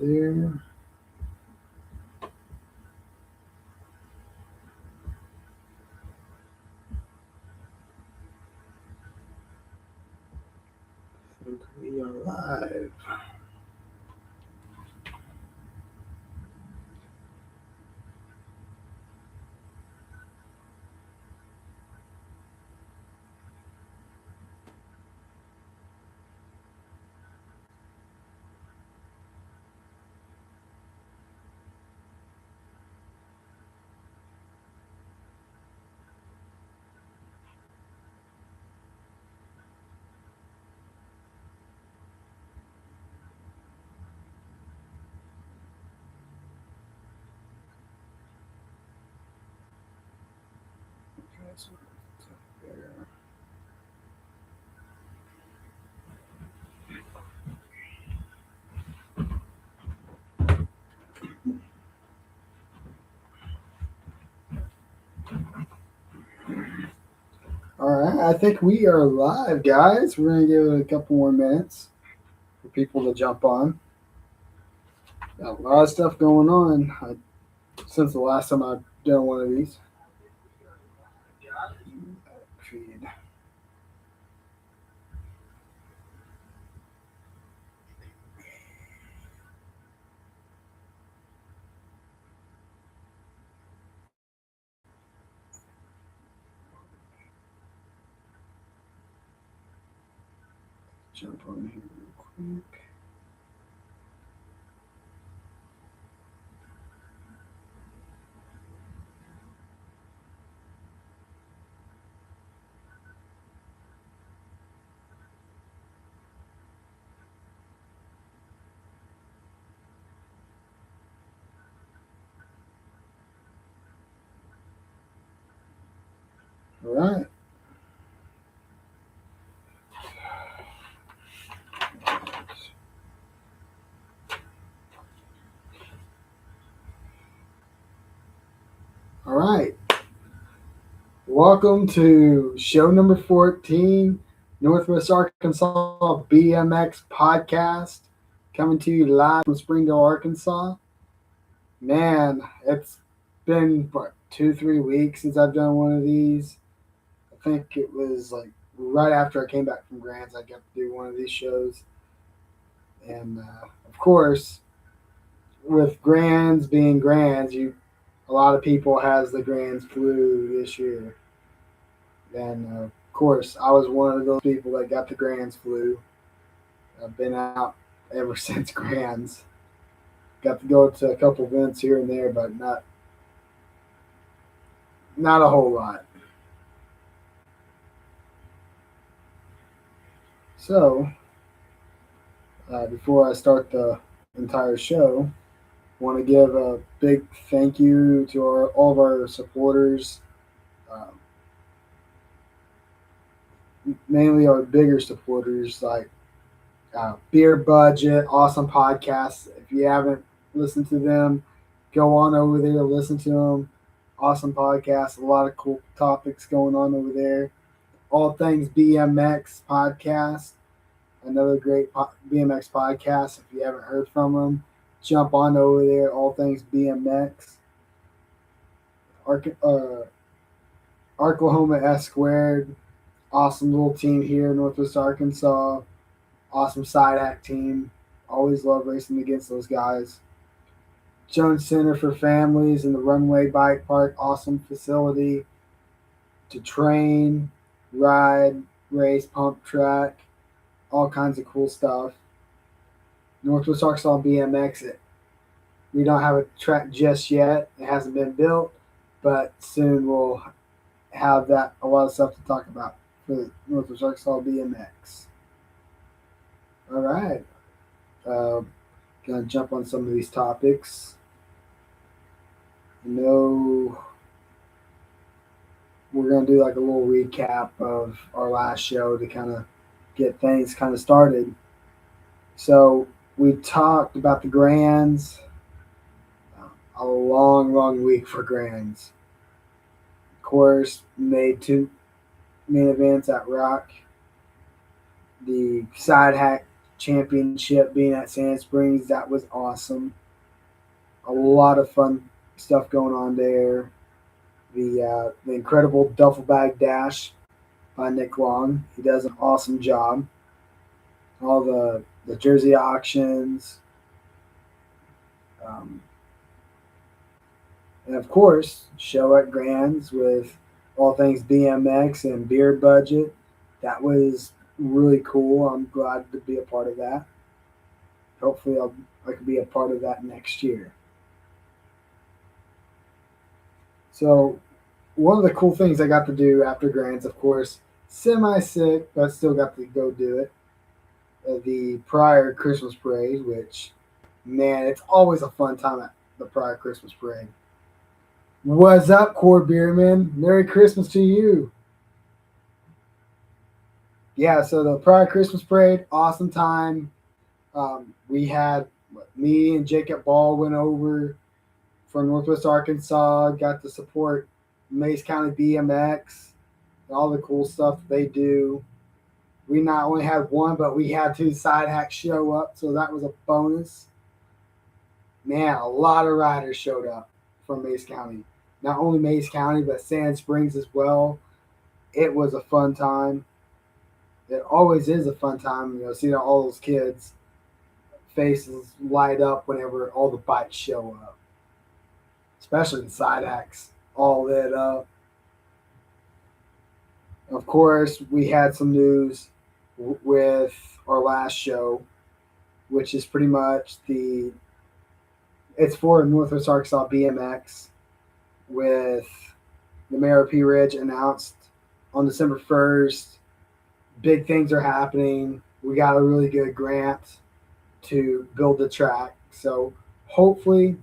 there. I think we are live. Okay, so it's up there. All right, I think we are live, guys. We're gonna give it a couple more minutes for people to jump on. Got a lot of stuff going on since the last time I've done one of these. Feed. Jump on here real quick. All right. All right. Welcome to show number 14, Northwest Arkansas BMX podcast, coming to you live from Springdale, Arkansas. Man, it's been, 2-3 weeks since I've done one of these. I think it was like right after I came back from Grants, I got to do one of these shows. And of course, with Grands being Grands, a lot of people has the Grands flu this year. And of course, I was one of those people that got the Grands flu. I've been out ever since Grands. Got to go to a couple events here and there, but not a whole lot. So, before I start the entire show, I want to give a big thank you to all of our supporters, um, mainly our bigger supporters like Beer Budget, awesome podcasts. If you haven't listened to them, go on over there, listen to them. Awesome podcast, a lot of cool topics going on over there. All Things BMX podcast, another great BMX podcast. If you haven't heard from them, jump on over there. All Things BMX. Oklahoma S Squared, awesome little team here in Northwest Arkansas. Awesome side act team. Always love racing against those guys. Jones Center for Families and the Runway Bike Park. Awesome facility to train, ride, race, pump track, all kinds of cool stuff. Northwest Arkansas BMX. We don't have a track just yet. It hasn't been built, but soon we'll have a lot of stuff to talk about for the Northwest Arkansas BMX. All right. Gonna jump on some of these topics. We're gonna do like a little recap of our last show to kind of get things kind of started. So we talked about the Grands. A long week for Grands. Of course, made 2 main events at Rock. The side hack championship being at Sand Springs. That was awesome. A lot of fun stuff going on there. The incredible duffel bag dash by Nick Long. He does an awesome job. All the jersey auctions, um, and of course, show at Grands with all things BMX and beer budget. That was really cool. I'm glad to be a part of that. Hopefully, I can be a part of that next year. So, one of the cool things I got to do after Grants, of course, semi sick, but still got to go do it. The prior Christmas parade, which, man, it's always a fun time at the prior Christmas parade. What's up, Core Beerman? Merry Christmas to you. Yeah, so the prior Christmas parade, awesome time. We had me and Jacob Ball went over from Northwest Arkansas, got to support Mays County BMX, and all the cool stuff they do. We not only had one, but we had two side hacks show up, so that was a bonus. Man, a lot of riders showed up from Mays County. Not only Mays County, but Sand Springs as well. It was a fun time. It always is a fun time, seeing all those kids' faces light up whenever all the bikes show up, especially the side hacks, all lit up. Of course, we had some news with our last show, which is pretty much it's for Northwest Arkansas BMX, with the mayor of Pea Ridge announced on December 1st. Big things are happening. We got a really good grant to build the track. So hopefully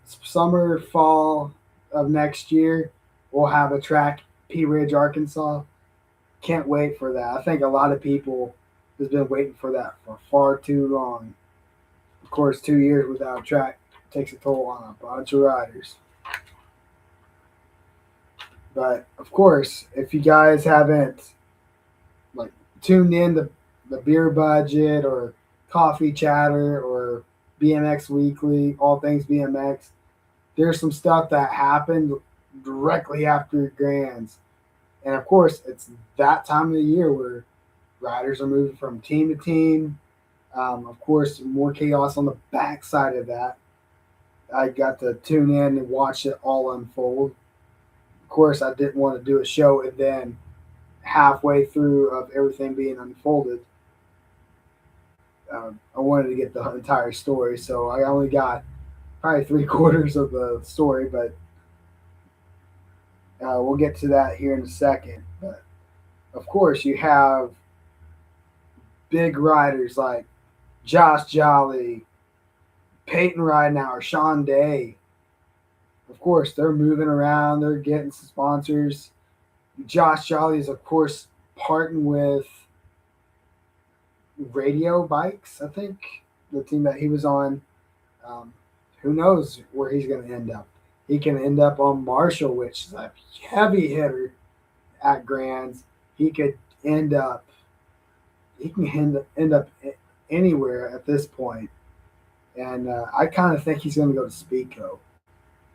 summer, fall of next year, we'll have a track, Pea Ridge, Arkansas. Can't wait for that. I think a lot of people has been waiting for that for far too long. Of course, 2 years without a track takes a toll on a bunch of riders. But of course, if you guys haven't tuned in to the Beer Budget or Coffee Chatter or BMX Weekly, all things BMX, there's some stuff that happened directly after Grands. And of course, it's that time of the year where riders are moving from team to team. Of course, more chaos on the backside of that. I got to tune in and watch it all unfold. Of course, I didn't want to do a show and then halfway through of everything being unfolded, I wanted to get the entire story. So I only got probably 3/4 of the story, but we'll get to that here in a second. But of course, you have big riders like Josh Jolly, Peyton Ridenauer, Sean Day. Of course, they're moving around. They're getting some sponsors. Josh Jolly is, of course, parting with Radio Bikes, I think, the team that he was on. Who knows where he's going to end up? He can end up on Marshall, which is a heavy hitter at Grands. He could end up. He can end up anywhere at this point. And I kind of think he's going to go to Speedco,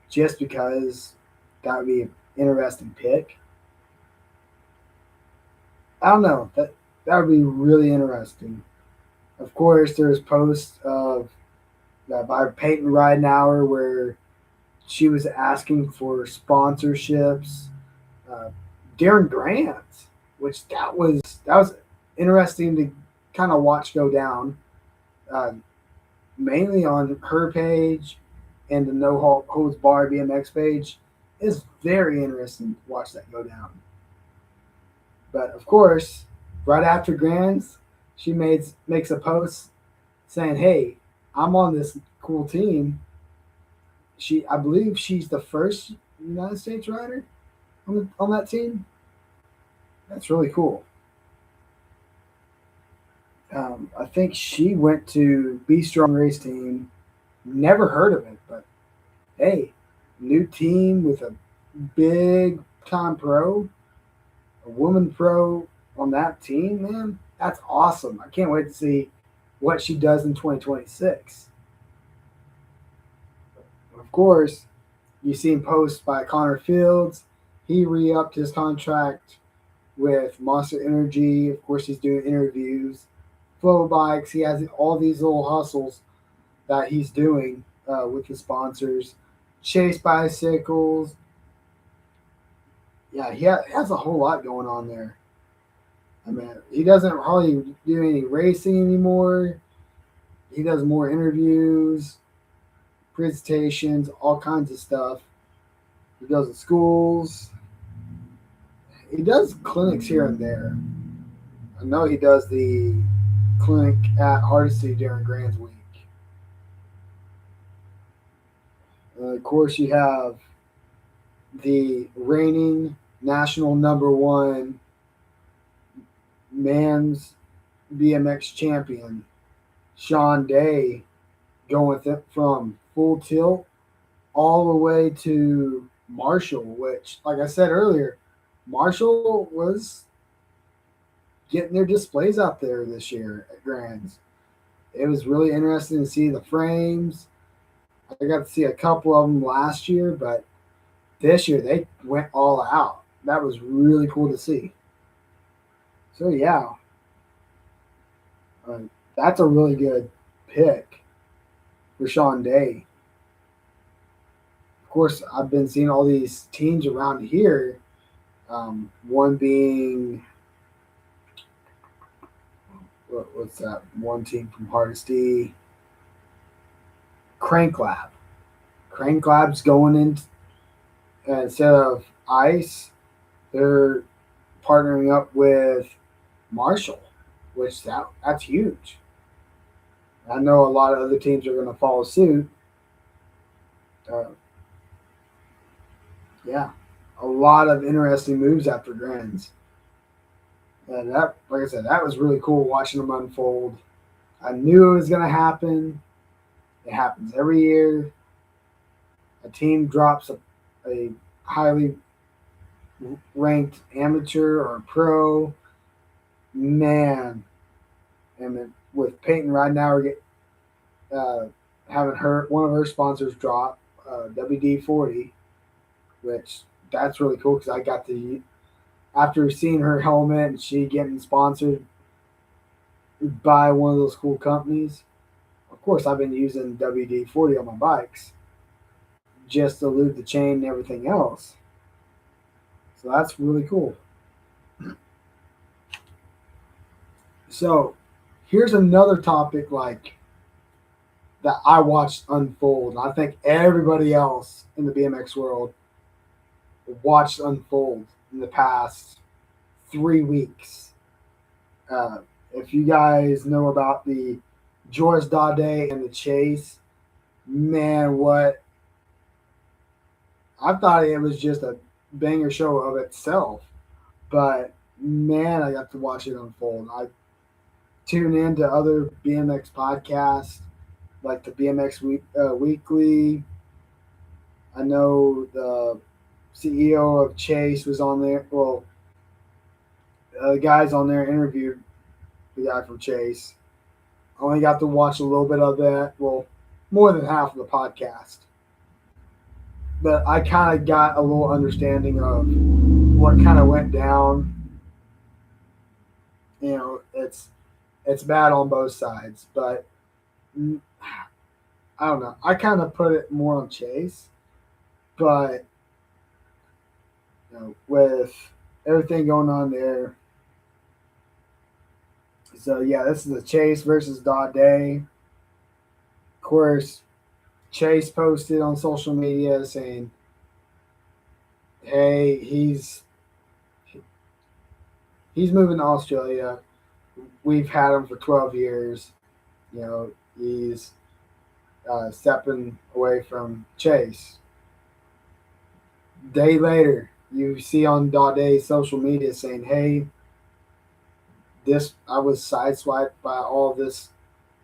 just because that would be an interesting pick. I don't know. That would be really interesting. Of course, there's posts of by Peyton Ridenauer where she was asking for sponsorships. Darren Grant, which that was interesting to kind of watch go down, mainly on her page and the No Holds Barred BMX page. It's very interesting to watch that go down. But of course, right after Grands, she makes a post saying, "Hey, I'm on this cool team." I believe she's the first United States rider on that team. That's really cool. I think she went to Be Strong Race Team. Never heard of it, but hey, new team with a big time pro, a woman pro on that team, man. That's awesome. I can't wait to see what she does in 2026. Of course, you've seen posts by Connor Fields. He re-upped his contract with Monster Energy. Of course, he's doing interviews, flow bikes. He has all these little hustles that he's doing with the sponsors. Chase bicycles. Yeah, has a whole lot going on there. I mean, he doesn't hardly do any racing anymore. He does more interviews, presentations, all kinds of stuff. He does at schools. He does clinics here and there. I know he does the clinic at Hardesty during Grand's Week. Of course, you have the reigning national number one man's BMX champion, Sean Day, going with it from full tilt all the way to Marshall, which, like I said earlier, Marshall was getting their displays out there this year at Grands. It was really interesting to see the frames. I got to see a couple of them last year, but this year they went all out. That was really cool to see. So yeah, uh, that's a really good pick for Sean Day. Of course, I've been seeing all these teams around here. One being what's that? One team from Hardesty, Crank Lab. Crank Lab's going in instead of Ice. They're partnering up with Marshall, which that's huge. I know a lot of other teams are going to follow suit. Uh, yeah, a lot of interesting moves after Grands. And that, like I said, that was really cool watching them unfold. I knew it was going to happen. It happens every year. A team drops a highly ranked amateur or pro. Man, and then with Peyton right now, we're having one of her sponsors drop WD-40, which that's really cool because I got to, after seeing her helmet and she getting sponsored by one of those cool companies. Of course, I've been using WD-40 on my bikes just to lube the chain and everything else. So that's really cool. So here's another topic that I watched unfold. And I think everybody else in the BMX world watched unfold in the past 3 weeks. If you guys know about the Joris Dade and the Chase, man, what I thought it was just a banger show of itself, but man, I got to watch it unfold. I tune into other BMX podcasts like the BMX Weekly. I know the CEO of Chase was on there. Well, the guys on there interviewed the guy from Chase. I only got to watch a little bit of that. Well, more than half of the podcast. But I kind of got a little understanding of what kind of went down. You know, it's bad on both sides, but I don't know. I kind of put it more on Chase, but with everything going on there. So yeah, this is the Chase versus Dade. Of course, Chase posted on social media saying, "Hey, he's moving to Australia. We've had him for 12 years. He's stepping away from Chase." Day later, you see on Dade's social media saying, "Hey, I was sideswiped by all this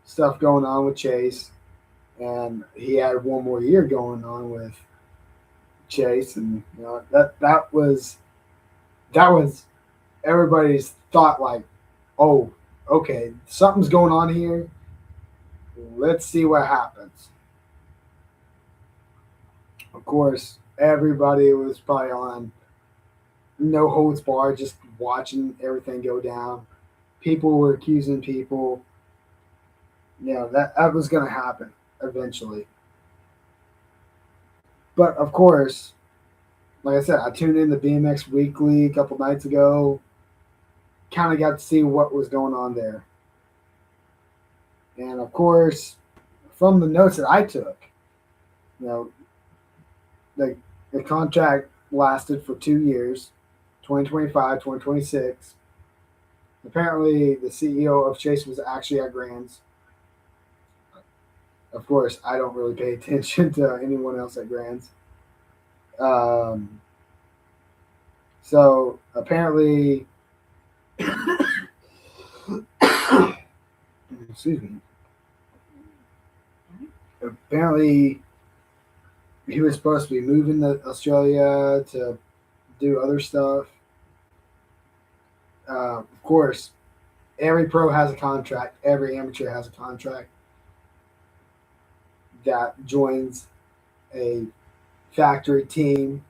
stuff going on with Chase, and he had one more year going on with Chase, and that was everybody's thought, like, oh, okay, something's going on here. let's see what happens. Of course, everybody was probably on no holds barred, just watching everything go down. People were accusing people. That was going to happen eventually. But of course, like I said, I tuned in to BMX Weekly a couple nights ago. Kind of got to see what was going on there. And of course, from the notes that I took, you know, the, the contract lasted for 2 years, 2025, 2026. Apparently, the CEO of Chase was actually at Grand's. Of course, I don't really pay attention to anyone else at Grand's. Um, so apparently, excuse me. Apparently, he was supposed to be moving to Australia to do other stuff. Of course, every pro has a contract. Every amateur has a contract that joins a factory team.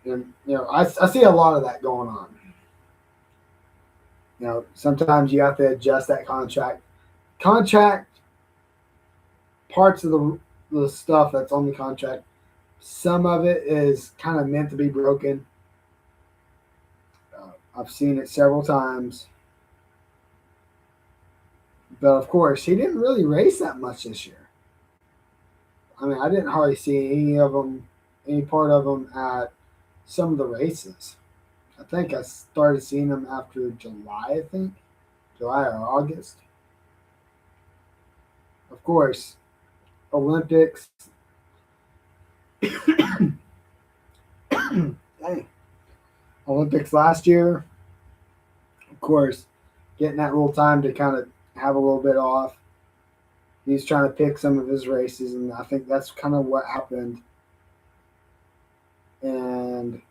And, I see a lot of that going on. Sometimes you have to adjust that contract. Contract parts of the stuff that's on the contract, some of it is kind of meant to be broken. I've seen it several times. But of course, he didn't really race that much this year. I mean, I didn't hardly see any part of them at some of the races. I think I started seeing them after July, I think. July or August. Of course, Olympics. Dang. Olympics last year. Of course, getting that little time to kind of have a little bit off. He's trying to pick some of his races, and I think that's kind of what happened. And,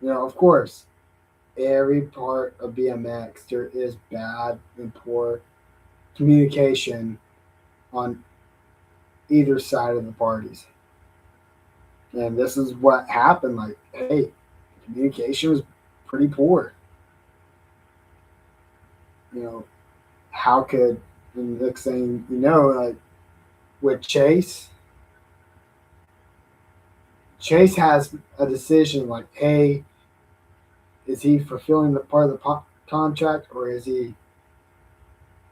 of course, every part of BMX, there is bad and poor communication on either side of the parties. And this is what happened. Like, hey, communication was pretty poor. How could, and the next thing like with Chase has a decision like, hey, is he fulfilling the part of the contract or is he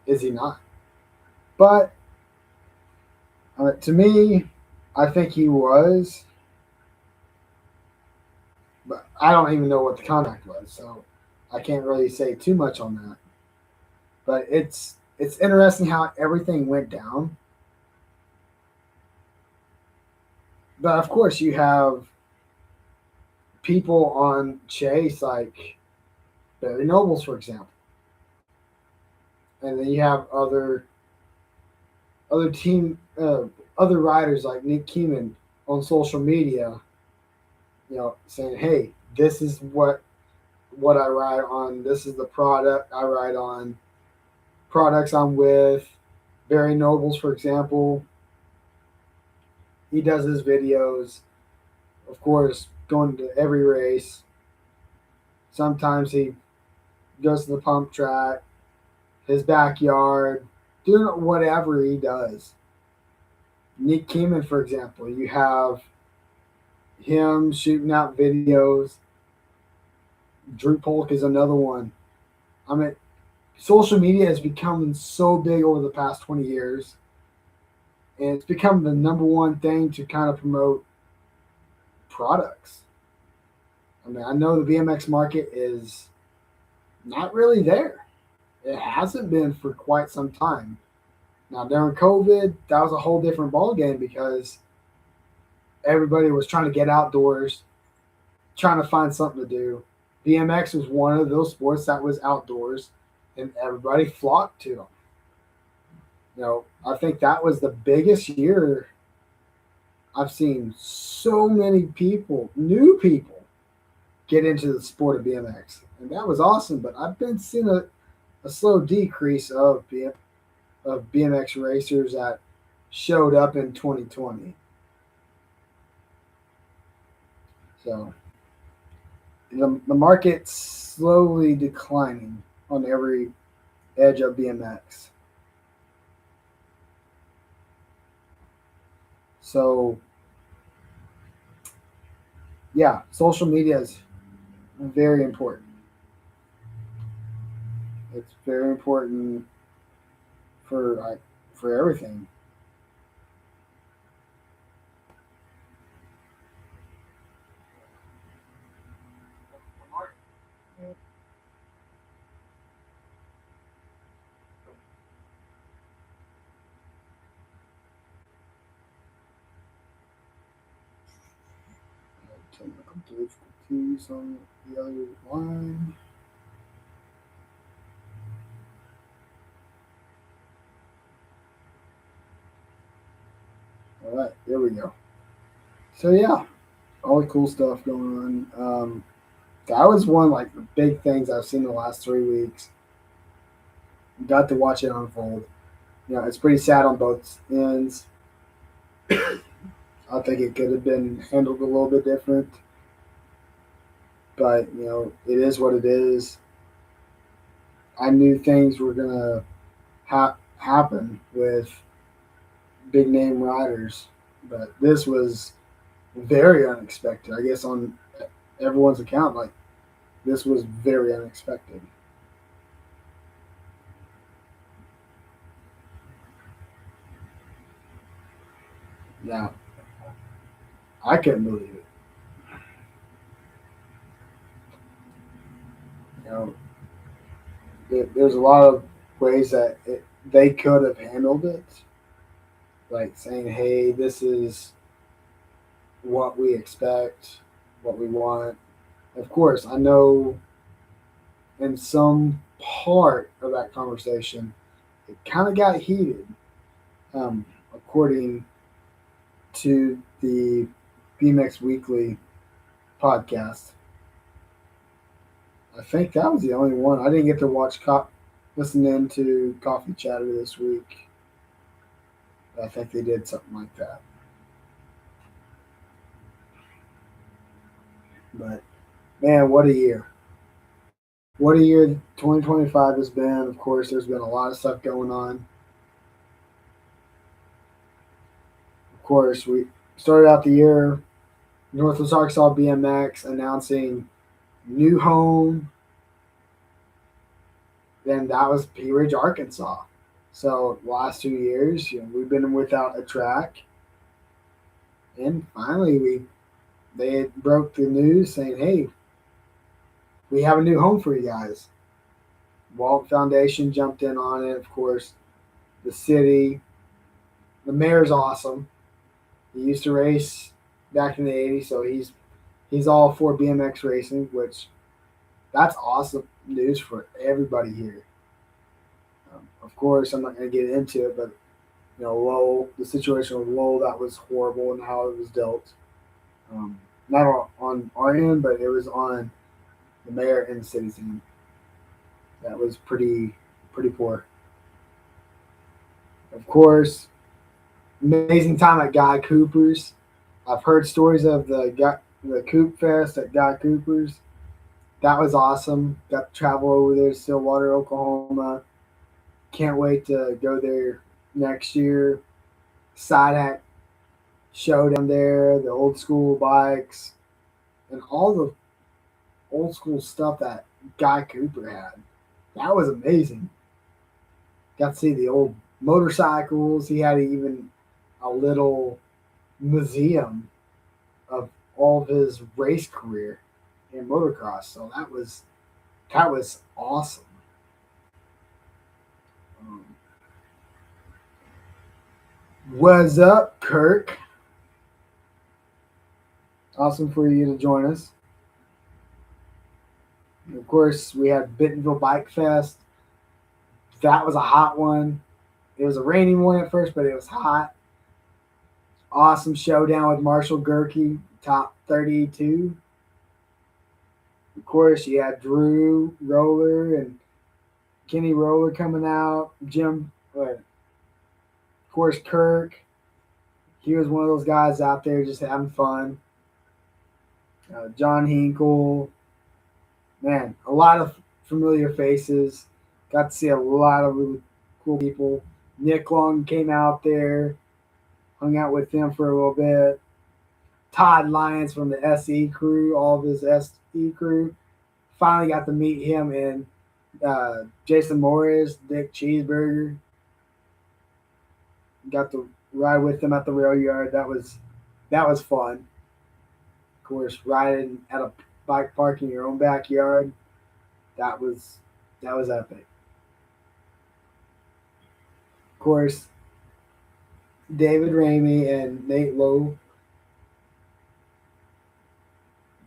not? But to me, I think he was. But I don't even know what the contract was, so I can't really say too much on that. But it's interesting how everything went down. But of course, you have people on Chase like Barry Nobles, for example, and then you have other team other riders like Nick Keeman on social media, saying, "Hey, this is what I ride on. This is the product I ride on. Products I'm with." Barry Nobles, for example, he does his videos, of course, going to every race. Sometimes he goes to the pump track, his backyard, doing whatever he does. Nick Keeman, for example, you have him shooting out videos. Drew Polk is another one. I mean, social media has become so big over the past 20 years, and it's become the number one thing to kind of promote products. I mean, I know the BMX market is not really there. It hasn't been for quite some time. Now, during COVID, that was a whole different ballgame because everybody was trying to get outdoors, trying to find something to do. BMX was one of those sports that was outdoors, and everybody flocked to them. I think that was the biggest year I've seen so many people, new people, get into the sport of BMX. And that was awesome, but I've been seeing a slow decrease of of BMX racers that showed up in 2020. So the market's slowly declining on every edge of BMX. So yeah, social media is very important. It's very important for everything. Technical difficulties on the other line. All right, there we go. So yeah, all the cool stuff going on. That was one like the big things I've seen in the last 3 weeks. Got to watch it unfold. It's pretty sad on both ends. I think it could have been handled a little bit different, but it is what it is. I knew things were gonna happen with big name riders, but this was very unexpected. I guess on everyone's account, like this was very unexpected. Yeah, I couldn't believe it. You know, there's a lot of ways that they could have handled it, like saying, "Hey, this is what we expect, what we want." Of course, I know in some part of that conversation, it kind of got heated, according to the BMX Weekly podcast. I think that was the only one. I didn't get to listen in to Coffee Chatter this week. I think they did something like that. But man, what a year! What a year 2025 has been. Of course, there's been a lot of stuff going on. Of course, we started out the year Northwest Arkansas BMX announcing new home. Then that was Pea Ridge, Arkansas. So last 2 years, we've been without a track, and finally they broke the news saying, "Hey, we have a new home for you guys." Walt Foundation jumped in on it. Of course, the city, the mayor's awesome. He used to race back in the '80s, so he's all for BMX racing, which that's awesome news for everybody here. Of course, I'm not going to get into it, but Lowell, the situation with Lowell, that was horrible and how it was dealt. Not on our end, but it was on the mayor and the city's end. That was pretty poor. Of course, amazing time at Guy Cooper's. I've heard stories of the Coop Fest at Guy Cooper's. That was awesome. Got to travel over there to Stillwater, Oklahoma. Can't wait to go there next year. Side hack show down there, the old school bikes, and all the old school stuff that Guy Cooper had. That was amazing. Got to see the old motorcycles. He had even a little museum of all of his race career in motocross. So that was awesome. Um, What's up, Kirk? Awesome for you to join us. And of course, we had Bentonville Bike Fest. That was a hot one. It was a rainy one at first, but it was hot. Awesome showdown with Marshall Gerke, top 32. Of course, you had Drew Roller and Kenny Roller coming out. Jim course, Kirk, he was one of those guys out there just having fun. John Hinkle, man, a lot of familiar faces. Got to see a lot of really cool people. Nick Long came out there, hung out with him for a little bit. Todd Lyons from the SE crew, all of his SE crew, finally got to meet him and Jason Morris, Dick Cheeseburger. Got to ride with them at the rail yard. That was fun. Of course, riding at a bike park in your own backyard. That was that was epic. Of course, David Ramey and Nate Lowe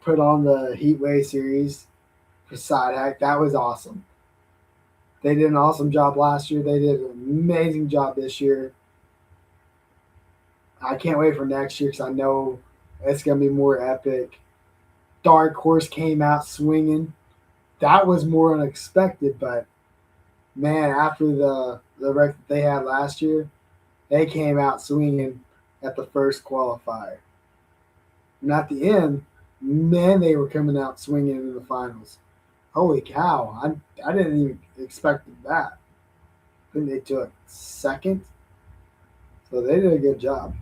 put on the Heatwave series for Side Hack. That was awesome. They did an awesome job last year. They did an amazing job this year. I can't wait for next year because I know it's going to be more epic. Dark Horse came out swinging. That was more unexpected, but man, after the wreck that they had last year, they came out swinging at the first qualifier. And at the end, man, they were coming out swinging in the finals. Holy cow! I didn't even expect that. I think they took second, so they did a good job.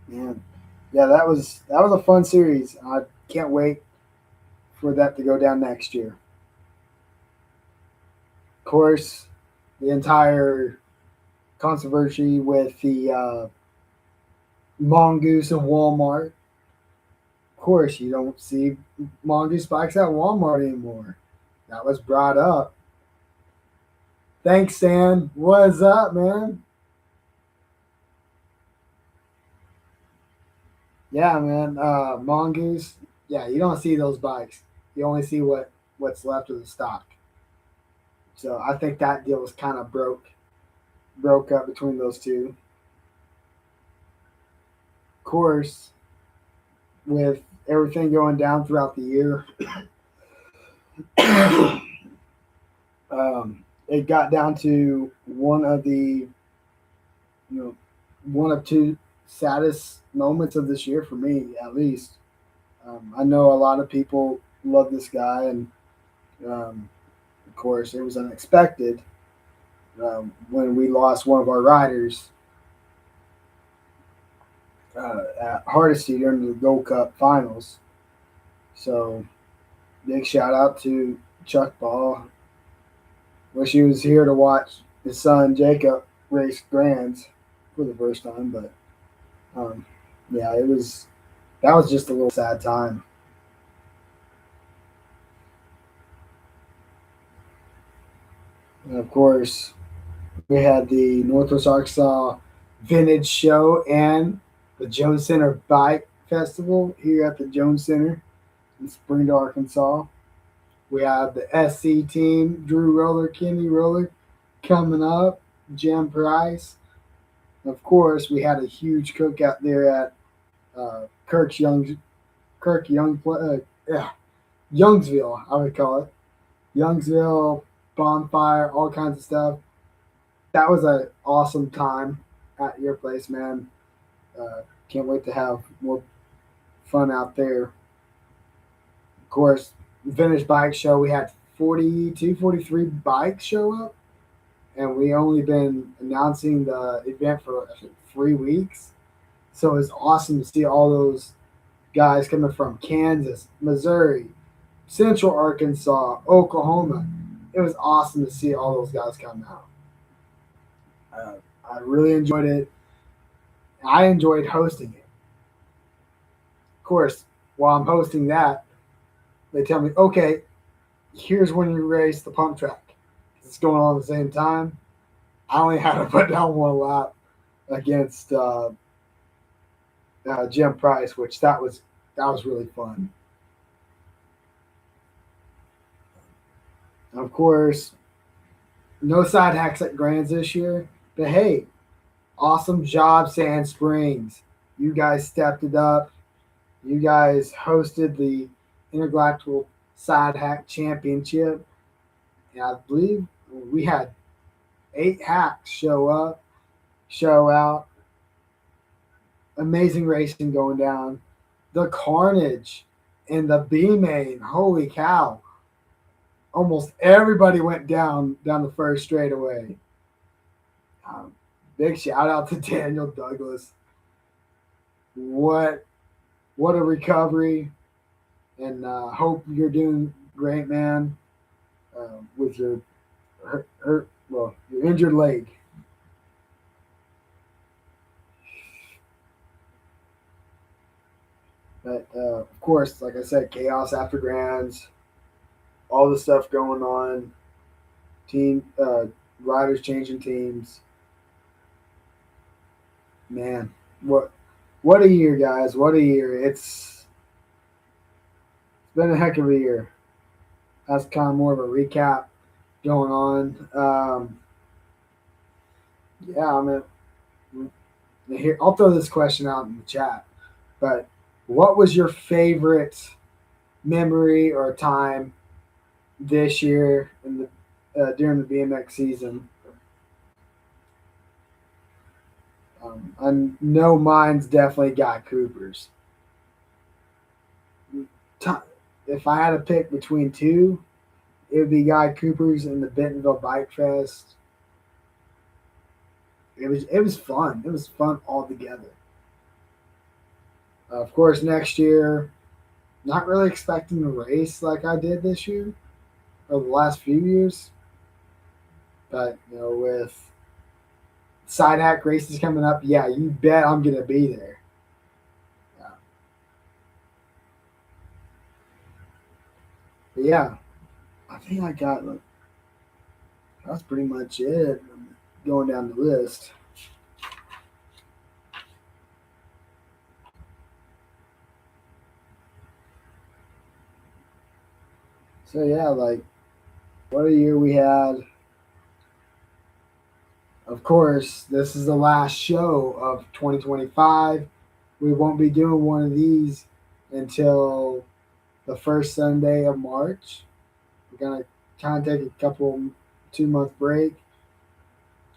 Man, yeah, that was a fun series. I can't wait for that to go down next year. Of course, the entire controversy with the mongoose in Walmart. Of course, you don't see mongoose bikes at Walmart anymore. That was brought up. Thanks, Stan. What's up, man? Yeah, man. Mongoose. Yeah, you don't see those bikes. You only see what's left of the stock. So I think that deal was kind of broke up between those two. Of course, with everything going down throughout the year, it got down to one of two saddest moments of this year for me, at least. I know a lot of people love this guy, and of course, it was unexpected when we lost one of our riders at Hardesty during the Gold Cup finals. So, big shout out to Chuck Ball. Wish he was here to watch his son Jacob race Grands for the first time, but um, yeah, that was just a little sad time. And of course, we had the Northwest Arkansas Vintage Show and the Jones Center Bike Festival here at the Jones Center in Springdale, Arkansas. We have the SC team, Drew Roller, Kenny Roller, coming up, Jim Price. Of course, we had a huge cookout there at Kirk Young, yeah, Youngsville, I would call it. Youngsville, bonfire, all kinds of stuff. That was an awesome time at your place, man. Can't wait to have more fun out there. Of course, vintage bike show, we had 42, 43 bikes show up, and we only been announcing the event for I think, 3 weeks. So it's awesome to see all those guys coming from Kansas, Missouri, Central Arkansas, Oklahoma. It was awesome to see all those guys come out. Uh, I really enjoyed it. I enjoyed hosting it. Of course, while I'm hosting that, they tell me, okay, here's when you race the pump track. It's going on at the same time. I only had to put down one lap against Jim Price, which that was really fun. And of course, no side hacks at Grands this year, but hey, awesome job, Sand Springs. You guys stepped it up. You guys hosted the Intergalactical Side Hack Championship. And I believe we had 8 hacks show out. Amazing racing going down. The carnage in the B main. Holy cow. Almost everybody went down the first straightaway. Um, Big shout out to Daniel Douglas. What a recovery, and hope you're doing great, man. With your your injured leg. But of course, like I said, chaos after grands, all the stuff going on, team riders changing teams. Man, what a year, guys! What a year! It's been a heck of a year. That's kind of more of a recap going on. Yeah, I'm gonna here. I'll throw this question out in the chat. But what was your favorite memory or time this year in the during the BMX season? I know mine's definitely got Cooper's. If I had to pick between two, it would be Guy Cooper's and the Bentonville Bike Fest. It was fun. It was fun altogether. Of course, next year, not really expecting to race like I did this year or the last few years, but with side act races coming up, yeah, you bet I'm gonna be there. Yeah. But yeah, I think I got that's pretty much it. Going down the list. So yeah, what a year we had. Of course, this is the last show of 2025. We won't be doing one of these until the first Sunday of March. We're gonna kind of take a 2-month break,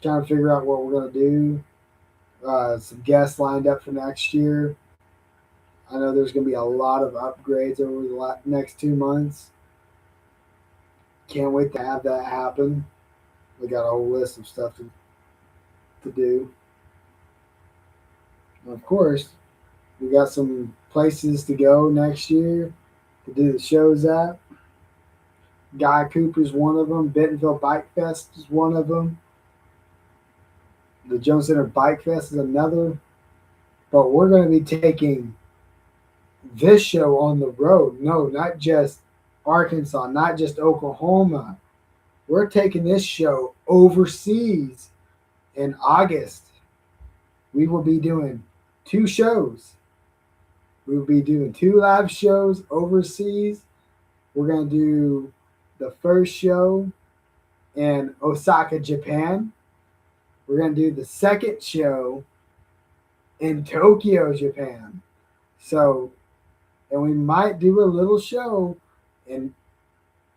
trying to figure out what we're gonna do. Some guests lined up for next year. I know there's gonna be a lot of upgrades over the next 2 months. Can't wait to have that happen. We got a whole list of stuff to do. And of course, we got some places to go next year to do the shows at. Guy Cooper's one of them. Bentonville Bike Fest is one of them. The Jones Center Bike Fest is another. But we're going to be taking this show on the road. No, not just Arkansas, not just Oklahoma. We're taking this show overseas in August. We will be doing 2 shows. We will be doing 2 live shows overseas. We're going to do the first show in Osaka, Japan. We're going to do the second show in Tokyo, Japan. So, and we might do a little show in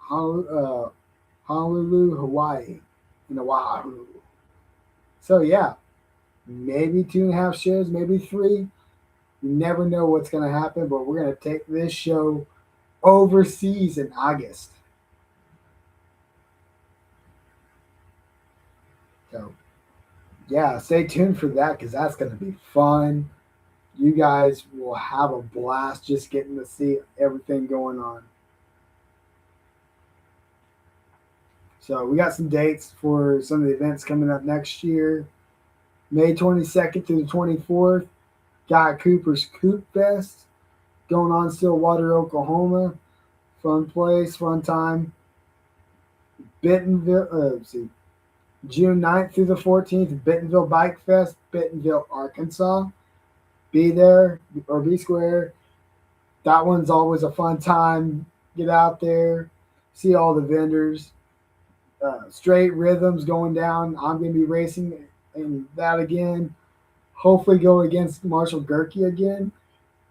Honolulu, Hawaii, in Oahu. So, yeah, maybe 2.5 shows, maybe 3. You never know what's going to happen, but we're going to take this show overseas in August. So, yeah, stay tuned for that because that's going to be fun. You guys will have a blast just getting to see everything going on. So, we got some dates for some of the events coming up next year. May 22nd through the 24th, Guy Cooper's Coop Fest going on Stillwater, Oklahoma. Fun place, fun time. Bentonville, June 9th through the 14th, Bentonville Bike Fest, Bentonville, Arkansas. Be there or be square. That one's always a fun time. Get out there, see all the vendors. Straight rhythms going down. I'm going to be racing in that again. Hopefully go against Marshall Gerke again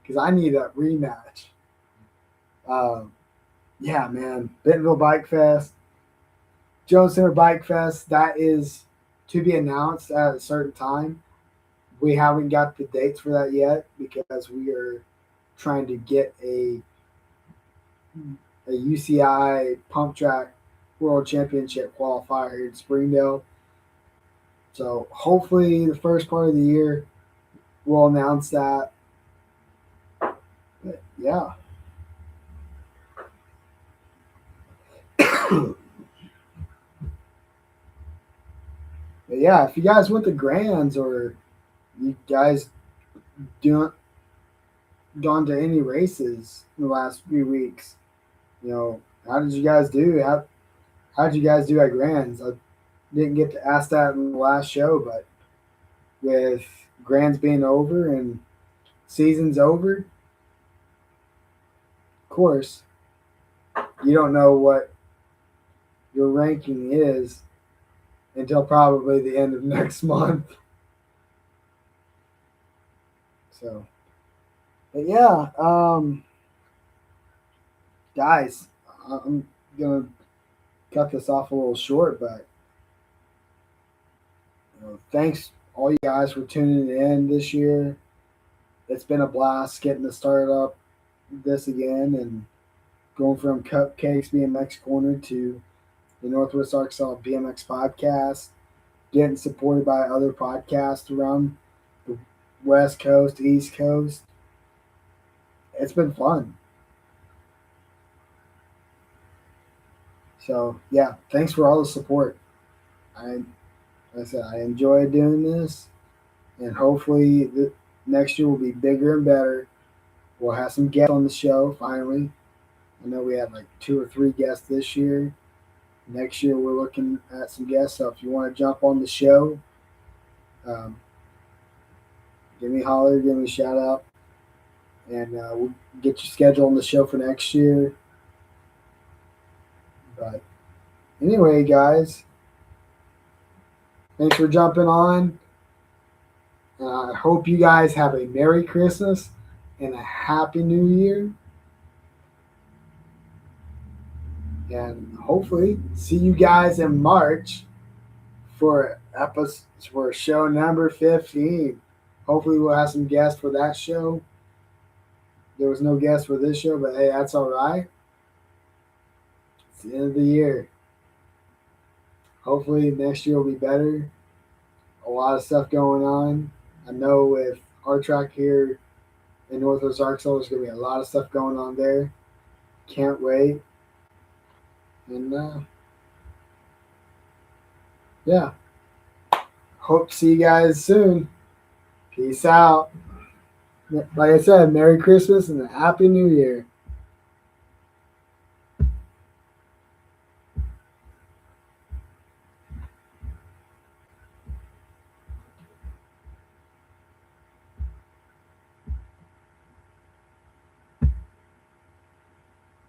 because I need a rematch. Yeah, man. Bentonville Bike Fest. Jones Center Bike Fest. That is to be announced at a certain time. We haven't got the dates for that yet because we are trying to get a UCI pump track world championship qualifier here in Springdale. So hopefully the first part of the year we'll announce that. But yeah. But yeah, if you guys went to Grands or you guys do gone to any races in the last few weeks, how did you guys do? How did you guys do at Grands? I didn't get to ask that in the last show, but with Grands being over and season's over, of course, you don't know what your ranking is until probably the end of next month. So, but yeah, guys, I'm gonna cut this off a little short, but thanks all you guys for tuning in this year. It's been a blast getting to start up this again and going from Cupcakes BMX Corner to the Northwest Arkansas BMX podcast, getting supported by other podcasts around the West Coast, East Coast. It's been fun. So yeah, thanks for all the support. I, like I said, I enjoy doing this, and hopefully the next year will be bigger and better. We'll have some guests on the show finally. I know we had like 2 or 3 guests this year. Next year we're looking at some guests. So if you want to jump on the show, um, give me a holler, give me a shout out, and we'll get you scheduled on the show for next year. But anyway, guys, thanks for jumping on. I hope you guys have a Merry Christmas and a Happy New Year. And hopefully see you guys in March for show number 15. Hopefully we'll have some guests for that show. There was no guest for this show, but hey, that's all right. It's the end of the year. Hopefully next year will be better. A lot of stuff going on. I know with our track here in Northwest Arkansas, there's going to be a lot of stuff going on there. Can't wait. And yeah, hope to see you guys soon. Peace out. Like I said, Merry Christmas and a Happy New Year.